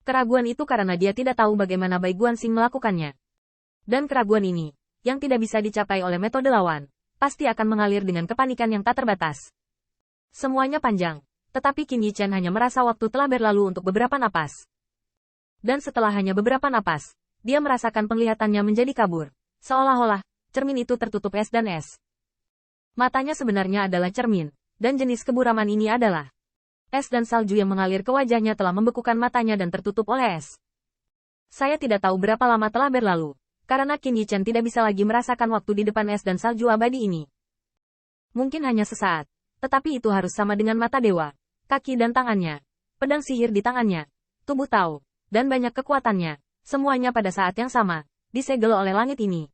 Keraguan itu karena dia tidak tahu bagaimana Bai Guanxing melakukannya. Dan keraguan ini, yang tidak bisa dicapai oleh metode lawan, pasti akan mengalir dengan kepanikan yang tak terbatas. Semuanya panjang, tetapi Qin Yichen hanya merasa waktu telah berlalu untuk beberapa napas. Dan setelah hanya beberapa napas, dia merasakan penglihatannya menjadi kabur. Seolah-olah, cermin itu tertutup es dan es. Matanya sebenarnya adalah cermin, dan jenis keburaman ini adalah es dan salju yang mengalir ke wajahnya telah membekukan matanya dan tertutup oleh es. Saya tidak tahu berapa lama telah berlalu, karena Qin Yichen tidak bisa lagi merasakan waktu di depan es dan salju abadi ini. Mungkin hanya sesaat, tetapi itu harus sama dengan mata dewa, kaki dan tangannya, pedang sihir di tangannya, tubuh Tao, dan banyak kekuatannya, semuanya pada saat yang sama, disegel oleh langit ini.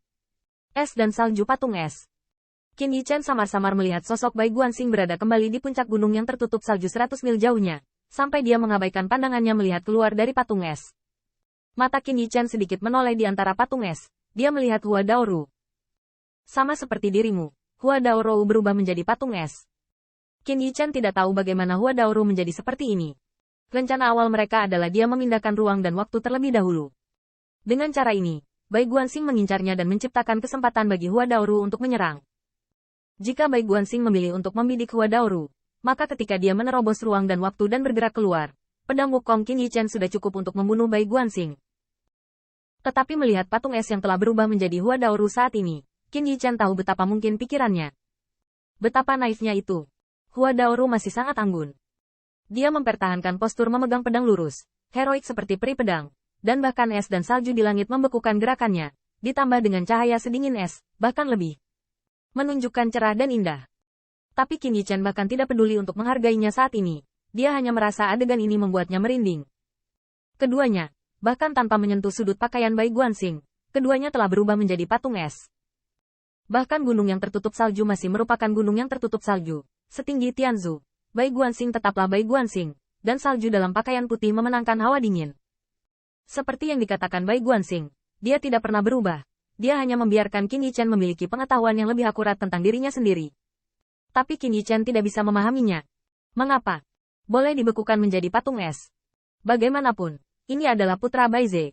Es dan salju patung es. Qin Yichen samar-samar melihat sosok Bai Guanxing berada kembali di puncak gunung yang tertutup salju 100 mil jauhnya, sampai dia mengabaikan pandangannya melihat keluar dari patung es. Mata Qin Yichen sedikit menoleh di antara patung es, dia melihat Hua Daoru. Sama seperti dirimu, Hua Daoru berubah menjadi patung es. Qin Yichen tidak tahu bagaimana Hua Daoru menjadi seperti ini. Rencana awal mereka adalah dia memindahkan ruang dan waktu terlebih dahulu. Dengan cara ini, Bai Guanxing mengincarnya dan menciptakan kesempatan bagi Hua Daoru untuk menyerang. Jika Bai Guanxing memilih untuk membidik Hua Daoru, maka ketika dia menerobos ruang dan waktu dan bergerak keluar, pedang Wukong Qin Yichen sudah cukup untuk membunuh Bai Guanxing. Tetapi melihat patung es yang telah berubah menjadi Hua Daoru saat ini, Qin Yichen tahu betapa mungkin pikirannya. Betapa naifnya itu. Hua Daoru masih sangat anggun. Dia mempertahankan postur memegang pedang lurus, heroik seperti peri pedang, dan bahkan es dan salju di langit membekukan gerakannya, ditambah dengan cahaya sedingin es, bahkan lebih menunjukkan cerah dan indah. Tapi Qin Yichen bahkan tidak peduli untuk menghargainya saat ini. Dia hanya merasa adegan ini membuatnya merinding. Keduanya, bahkan tanpa menyentuh sudut pakaian Bai Guanxing, keduanya telah berubah menjadi patung es. Bahkan gunung yang tertutup salju masih merupakan gunung yang tertutup salju, setinggi Tianzu. Bai Guanxing tetaplah Bai Guanxing, dan salju dalam pakaian putih memenangkan hawa dingin. Seperti yang dikatakan Bai Guanxing, dia tidak pernah berubah. Dia hanya membiarkan Qin Yichen memiliki pengetahuan yang lebih akurat tentang dirinya sendiri. Tapi Qin Yichen tidak bisa memahaminya. Mengapa? Boleh dibekukan menjadi patung es. Bagaimanapun, ini adalah putra Bai Ze.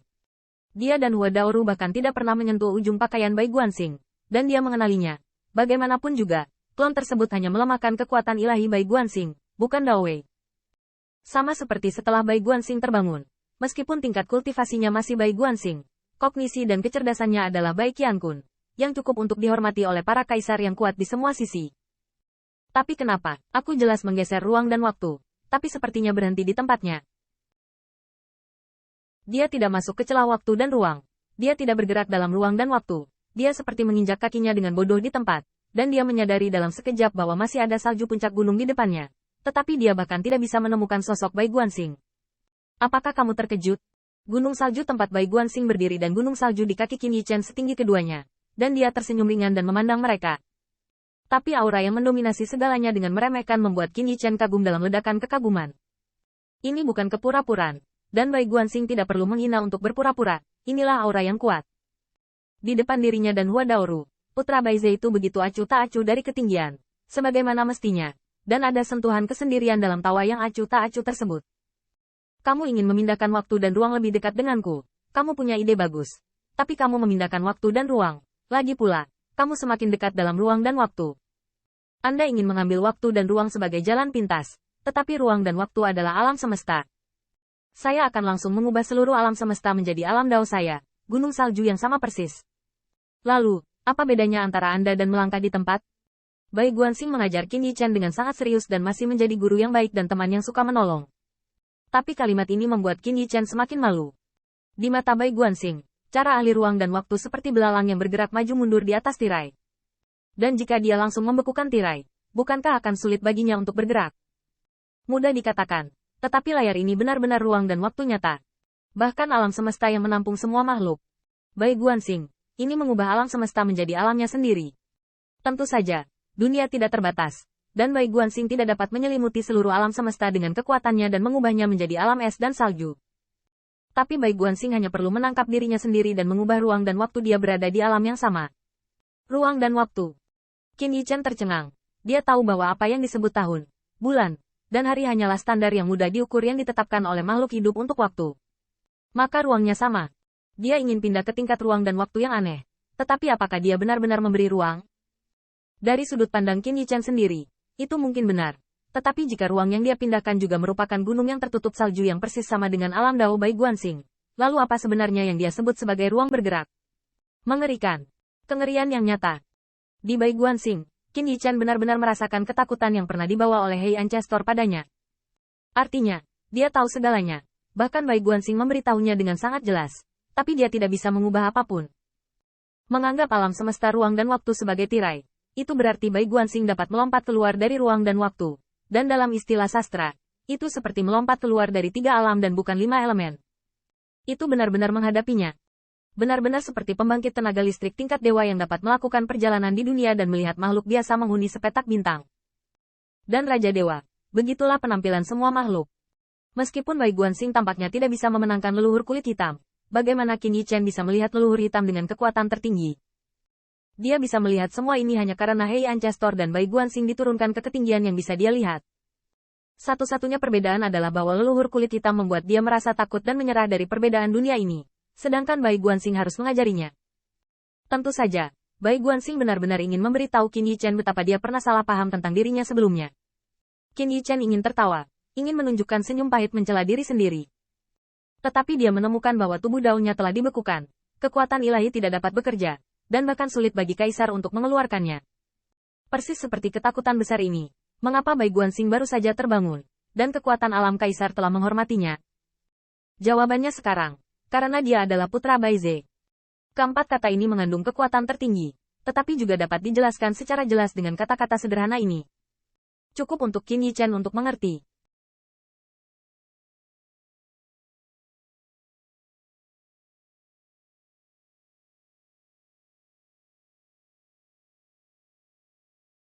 Dia dan Hua Daoru bahkan tidak pernah menyentuh ujung pakaian Bai Guanxing, dan dia mengenalinya. Bagaimanapun juga, klon tersebut hanya melemahkan kekuatan ilahi Bai Guanxing, bukan Dao Wei. Sama seperti setelah Bai Guanxing terbangun, meskipun tingkat kultivasinya masih Bai Guanxing, kognisi dan kecerdasannya adalah Bai Qiankun, yang cukup untuk dihormati oleh para kaisar yang kuat di semua sisi. Tapi kenapa? Aku jelas menggeser ruang dan waktu, tapi sepertinya berhenti di tempatnya. Dia tidak masuk ke celah waktu dan ruang. Dia tidak bergerak dalam ruang dan waktu. Dia seperti menginjak kakinya dengan bodoh di tempat, dan dia menyadari dalam sekejap bahwa masih ada salju puncak gunung di depannya. Tetapi dia bahkan tidak bisa menemukan sosok Bai Guanxing. Apakah kamu terkejut? Gunung salju tempat Bai Guanxing berdiri dan gunung salju di kaki Qin Yichen setinggi keduanya, dan dia tersenyum ringan dan memandang mereka. Tapi aura yang mendominasi segalanya dengan meremehkan membuat Qin Yichen kagum dalam ledakan kekaguman. Ini bukan kepura-puraan, dan Bai Guanxing tidak perlu menghina untuk berpura-pura, inilah aura yang kuat. Di depan dirinya dan Hua Daoru, putra Bai Ze itu begitu acuh tak acuh dari ketinggian, sebagaimana mestinya, dan ada sentuhan kesendirian dalam tawa yang acuh tak acuh tersebut. Kamu ingin memindahkan waktu dan ruang lebih dekat denganku. Kamu punya ide bagus. Tapi kamu memindahkan waktu dan ruang. Lagi pula, kamu semakin dekat dalam ruang dan waktu. Anda ingin mengambil waktu dan ruang sebagai jalan pintas. Tetapi ruang dan waktu adalah alam semesta. Saya akan langsung mengubah seluruh alam semesta menjadi alam Dao saya. Gunung salju yang sama persis. Lalu, apa bedanya antara Anda dan melangkah di tempat? Bai Guanxing mengajar Qin Yichen dengan sangat serius dan masih menjadi guru yang baik dan teman yang suka menolong. Tapi kalimat ini membuat Qin Yichen semakin malu. Di mata Bai Guanxing, cara ahli ruang dan waktu seperti belalang yang bergerak maju mundur di atas tirai. Dan jika dia langsung membekukan tirai, bukankah akan sulit baginya untuk bergerak? Mudah dikatakan, tetapi layar ini benar-benar ruang dan waktu nyata. Bahkan alam semesta yang menampung semua makhluk. Bai Guanxing, ini mengubah alam semesta menjadi alamnya sendiri. Tentu saja, dunia tidak terbatas. Dan Bai Guanxing tidak dapat menyelimuti seluruh alam semesta dengan kekuatannya dan mengubahnya menjadi alam es dan salju. Tapi Bai Guanxing hanya perlu menangkap dirinya sendiri dan mengubah ruang dan waktu dia berada di alam yang sama. Ruang dan waktu. Qin Yichen tercengang. Dia tahu bahwa apa yang disebut tahun, bulan, dan hari hanyalah standar yang mudah diukur yang ditetapkan oleh makhluk hidup untuk waktu. Maka ruangnya sama. Dia ingin pindah ke tingkat ruang dan waktu yang aneh. Tetapi apakah dia benar-benar memberi ruang? Dari sudut pandang Qin Yichen sendiri, itu mungkin benar. Tetapi jika ruang yang dia pindahkan juga merupakan gunung yang tertutup salju yang persis sama dengan alam Dao Bai Guanxing, lalu apa sebenarnya yang dia sebut sebagai ruang bergerak? Mengerikan. Kengerian yang nyata. Di Bai Guanxing, Qin Yichen benar-benar merasakan ketakutan yang pernah dibawa oleh Hei Ancestor padanya. Artinya, dia tahu segalanya. Bahkan Bai Guanxing memberitahunya dengan sangat jelas. Tapi dia tidak bisa mengubah apapun. Menganggap alam semesta ruang dan waktu sebagai tirai, itu berarti Bai Guanxing dapat melompat keluar dari ruang dan waktu. Dan dalam istilah sastra, itu seperti melompat keluar dari 3 alam dan bukan 5 elemen. Itu benar-benar menghadapinya. Benar-benar seperti pembangkit tenaga listrik tingkat dewa yang dapat melakukan perjalanan di dunia dan melihat makhluk biasa menghuni sepetak bintang. Dan Raja Dewa, begitulah penampilan semua makhluk. Meskipun Bai Guanxing tampaknya tidak bisa memenangkan leluhur kulit hitam, bagaimana Qin Yichen bisa melihat leluhur hitam dengan kekuatan tertinggi? Dia bisa melihat semua ini hanya karena Hei Ancestor dan Bai Guanxing diturunkan ke ketinggian yang bisa dia lihat. Satu-satunya perbedaan adalah bahwa leluhur kulit hitam membuat dia merasa takut dan menyerah dari perbedaan dunia ini, sedangkan Bai Guanxing harus mengajarinya. Tentu saja, Bai Guanxing benar-benar ingin memberitahu Qin Yichen betapa dia pernah salah paham tentang dirinya sebelumnya. Qin Yichen ingin tertawa. Ingin menunjukkan senyum pahit mencela diri sendiri. Tetapi dia menemukan bahwa tubuh daunnya telah dibekukan, kekuatan ilahi tidak dapat bekerja, dan bahkan sulit bagi kaisar untuk mengeluarkannya. Persis seperti ketakutan besar ini, mengapa Bai Guanxing baru saja terbangun, dan kekuatan alam kaisar telah menghormatinya? Jawabannya sekarang, karena dia adalah putra Bai Ze. Keempat kata ini mengandung kekuatan tertinggi, tetapi juga dapat dijelaskan secara jelas dengan kata-kata sederhana ini. Cukup untuk Qin Yichen untuk mengerti.